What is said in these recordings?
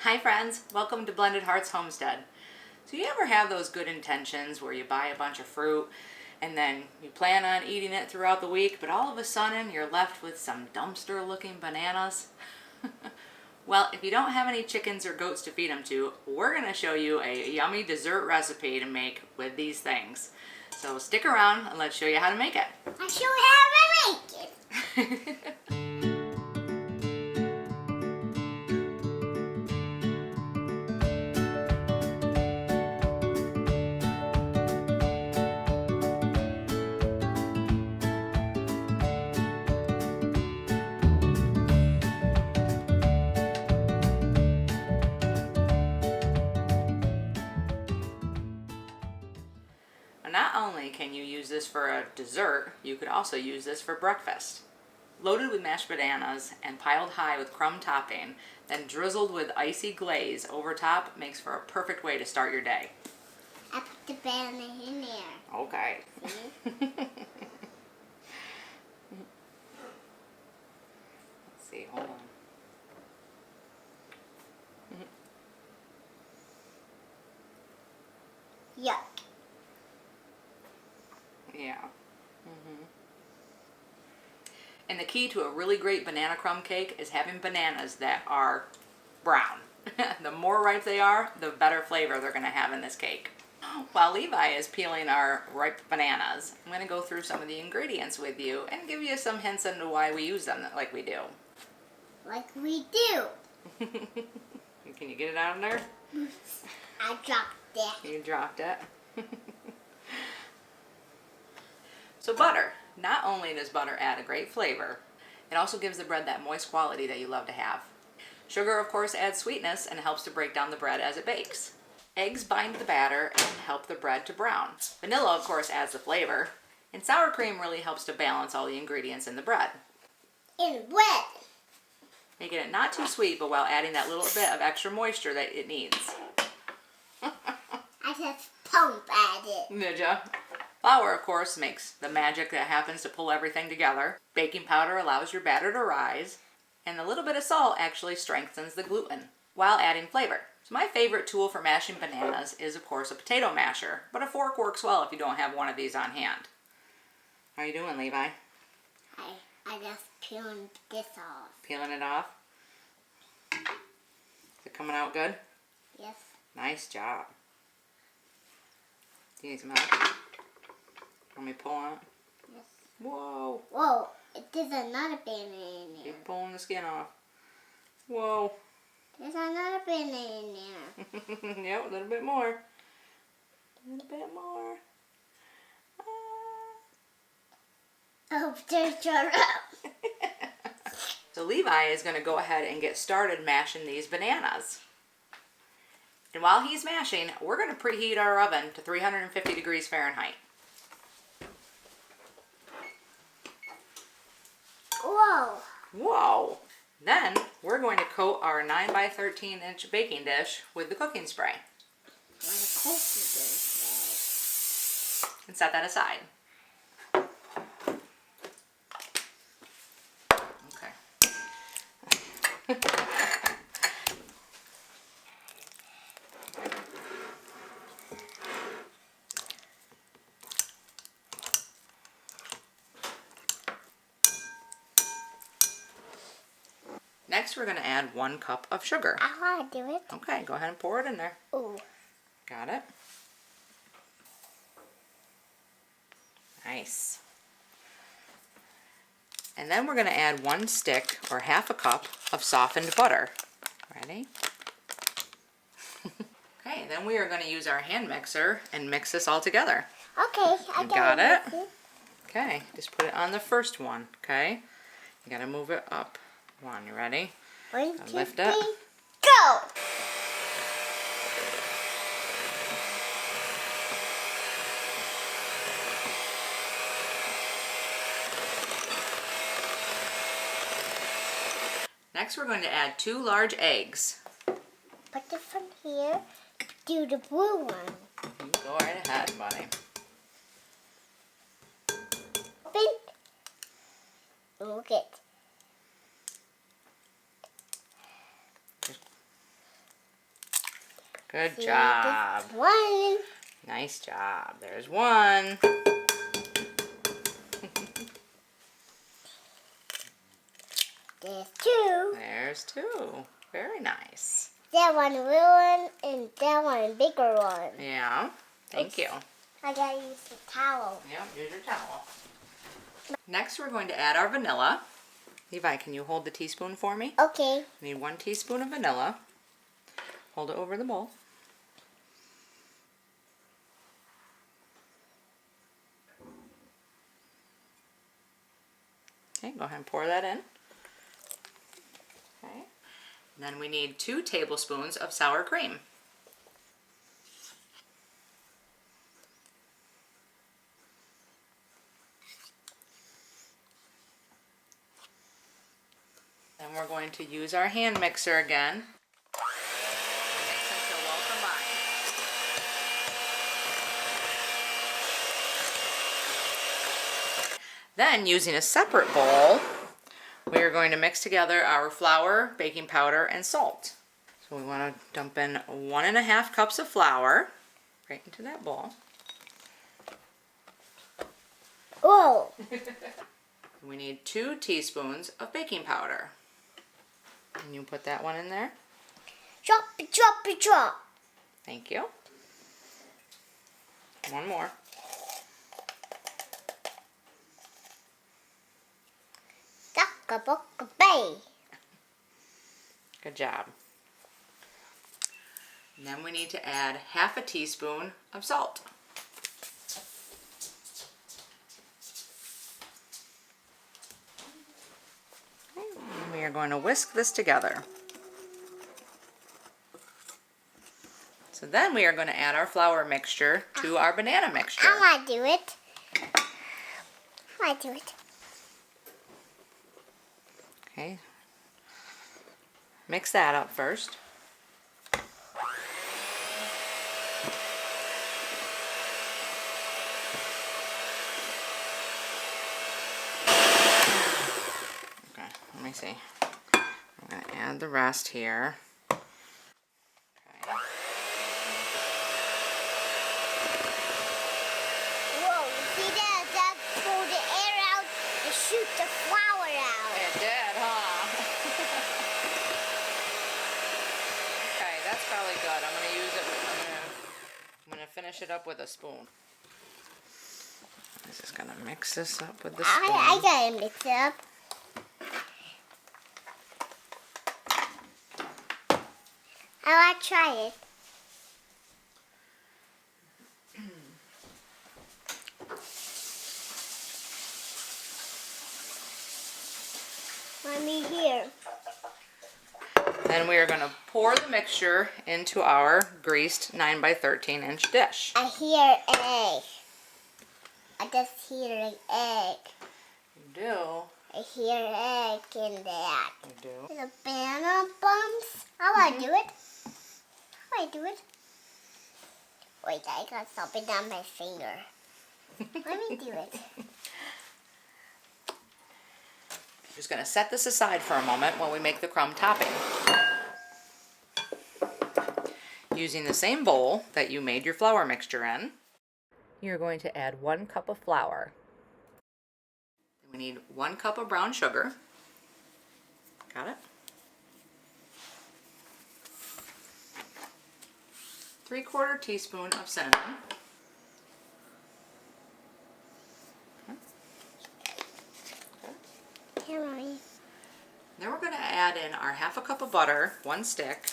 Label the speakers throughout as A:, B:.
A: Hi friends, welcome to Blended Hearts Homestead. So you ever have those good intentions where you buy a bunch of fruit and then you plan on eating it throughout the week, but all of a sudden you're left with some dumpster looking bananas? Well, if you don't have any chickens or goats to feed them to, we're going to show you a yummy dessert recipe to make with these things. So stick around and let's show you how to make it.
B: I'll show you how to make it.
A: Not only can you use this for a dessert, you could also use this for breakfast. Loaded with mashed bananas and piled high with crumb topping, then drizzled with icy glaze over top makes for a perfect way to start your day.
B: I put the banana in there.
A: Okay.
B: See?
A: Let's see, hold on.
B: Yuck.
A: Yeah. And the key to a really great banana crumb cake is having bananas that are brown. The more ripe they are, the better flavor they're going to have in this cake. While Levi is peeling our ripe bananas, I'm going to go through some of the ingredients with you and give you some hints into why we use them like we do.
B: Like we do.
A: Can you get it out of there?
B: I dropped it.
A: You dropped it. So butter. Not only does butter add a great flavor, it also gives the bread that moist quality that you love to have. Sugar, of course, adds sweetness and helps to break down the bread as it bakes. Eggs bind the batter and help the bread to brown. Vanilla, of course, adds the flavor. And sour cream really helps to balance all the ingredients in the bread,
B: In bread.
A: making it not too sweet, but while adding that little bit of extra moisture that it needs.
B: I just pump at it.
A: Did ya? Flour, of course, makes the magic that happens to pull everything together. Baking powder allows your batter to rise. And a little bit of salt actually strengthens the gluten while adding flavor. So my favorite tool for mashing bananas is, of course, a potato masher, but a fork works well if you don't have one of these on hand. How are you doing, Levi?
B: I just peeling this off.
A: Peeling it off? Is it coming out good?
B: Yes.
A: Nice job. Do you need some help? Want me to pull on it?
B: Yes.
A: Whoa.
B: Whoa, there's another banana in there.
A: Keep pulling the skin off. Whoa.
B: There's another banana in there.
A: Yep, a little bit more. A little bit more.
B: Oh, there's your
A: So Levi is going to go ahead and get started mashing these bananas. And while he's mashing, we're going to preheat our oven to 350 degrees Fahrenheit.
B: Whoa.
A: Whoa! Then we're going to coat our 9 by 13 inch baking dish with the cooking spray. And set that aside. Okay. Next, we're going to add 1 cup of sugar.
B: I want to do it.
A: Okay, go ahead and pour it in there.
B: Ooh.
A: Got it? Nice. And then we're going to add 1 stick or half a cup of softened butter. Ready? Okay, then we are going to use our hand mixer and mix this all together.
B: Okay, I
A: got it?
B: it.
A: Okay, just put it on the first one, okay? You got to move it up. Come on, you ready?
B: 1, 2,
A: Lift
B: 3,
A: it.
B: go!
A: Next, we're going to add 2 large eggs.
B: Put this one here. Do the blue one.
A: You go right ahead, buddy.
B: Open. Look it.
A: Good
B: See,
A: job.
B: this one.
A: Nice job. There's one.
B: There's two.
A: There's two. Very nice.
B: That one little one and that one bigger one.
A: Yeah. Thank you.
B: I gotta use the towel.
A: Yep, use your towel. Next, we're going to add our vanilla. Levi, can you hold the teaspoon for me?
B: Okay.
A: We need 1 teaspoon of vanilla. Hold it over the bowl. Okay, go ahead and pour that in. Okay. And then we need 2 tablespoons of sour cream. Then we're going to use our hand mixer again. Mix until well combined. Then, using a separate bowl, we are going to mix together our flour, baking powder, and salt. So we want to dump in 1.5 cups of flour right into that bowl.
B: Whoa.
A: We need 2 teaspoons of baking powder. Can you put that one in there?
B: Drop it, drop it, drop.
A: Thank you. One more.
B: Duck-a-buck-a-bay.
A: Good job. And then we need to add 1/2 teaspoon of salt. And we are going to whisk this together. So then we are going to add our flour mixture to our banana mixture.
B: I want to do it. I want to do it.
A: Okay. Mix that up first. Okay, let me see. I'm going to add the rest here. Okay.
B: Whoa, see that? That pulled the air out and shoot the flour out.
A: It did, huh? Okay, that's probably good. I'm going to use it. I'm going to finish it up with a spoon. I'm just going to mix this up with the spoon.
B: I gotta mix it up. I want to try it. Let me hear.
A: Then we are going to pour the mixture into our greased 9 by 13 inch dish.
B: I hear egg. I just hear an egg.
A: You do.
B: I hear egg in that.
A: You do.
B: The banana bumps. I want to do it. I want to do it. Wait, I got something on my finger. Let me do it.
A: Just going to set this aside for a moment while we make the crumb topping. Using the same bowl that you made your flour mixture in, you're going to add 1 cup of flour. We need 1 cup of brown sugar. Got it? 3/4 teaspoon of cinnamon.
B: Mommy.
A: Then we're going to add in our 1/2 cup of butter, 1 stick.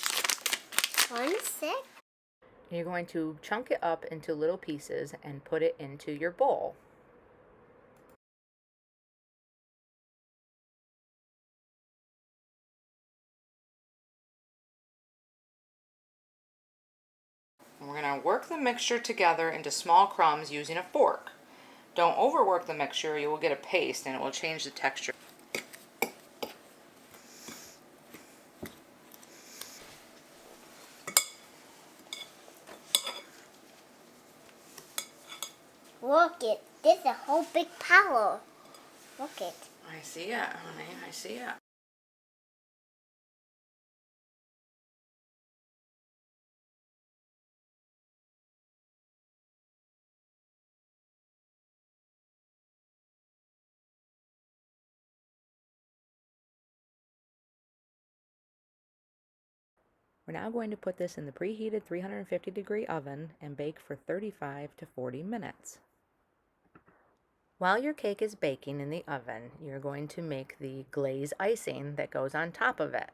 B: 1 stick?
A: You're going to chunk it up into little pieces and put it into your bowl. And we're going to work the mixture together into small crumbs using a fork. Don't overwork the mixture, you will get a paste and it will change the texture.
B: Look it. This is a whole big pile. Look it.
A: I see it, honey. I see it. We're now going to put this in the preheated 350-degree oven and bake for 35 to 40 minutes. While your cake is baking in the oven, you're going to make the glaze icing that goes on top of it.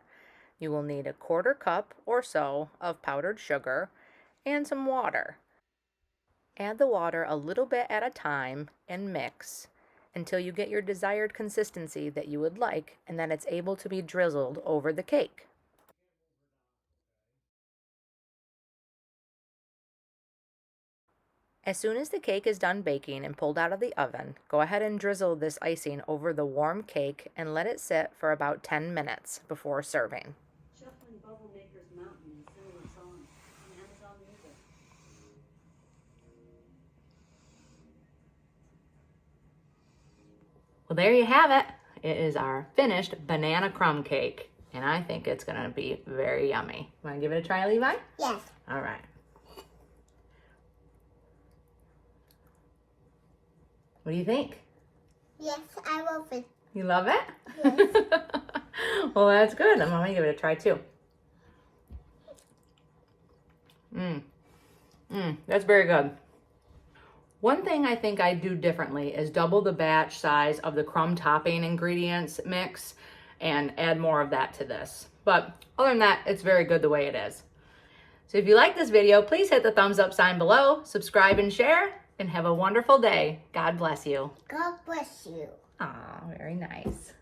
A: You will need a 1/4 cup or so of powdered sugar and some water. Add the water a little bit at a time and mix until you get your desired consistency that you would like and that it's able to be drizzled over the cake. As soon as the cake is done baking and pulled out of the oven, go ahead and drizzle this icing over the warm cake and let it sit for about 10 minutes before serving.
C: Shuffling Bubble Maker's Mountain and similar songs on Amazon Music.
A: Well, there you have it. It is our finished banana crumb cake, and I think it's going to be very yummy. Want to give it a try, Levi?
B: Yes.
A: All right. What do you think?
B: Yes, I love it.
A: You love it?
B: Yes.
A: Well, that's good. I'm going to give it a try, too. That's very good. One thing I think I'd do differently is double the batch size of the crumb topping ingredients mix and add more of that to this. But other than that, it's very good the way it is. So if you like this video, please hit the thumbs up sign below, subscribe and share, and have a wonderful day. God bless you.
B: God bless you.
A: Aw, very nice.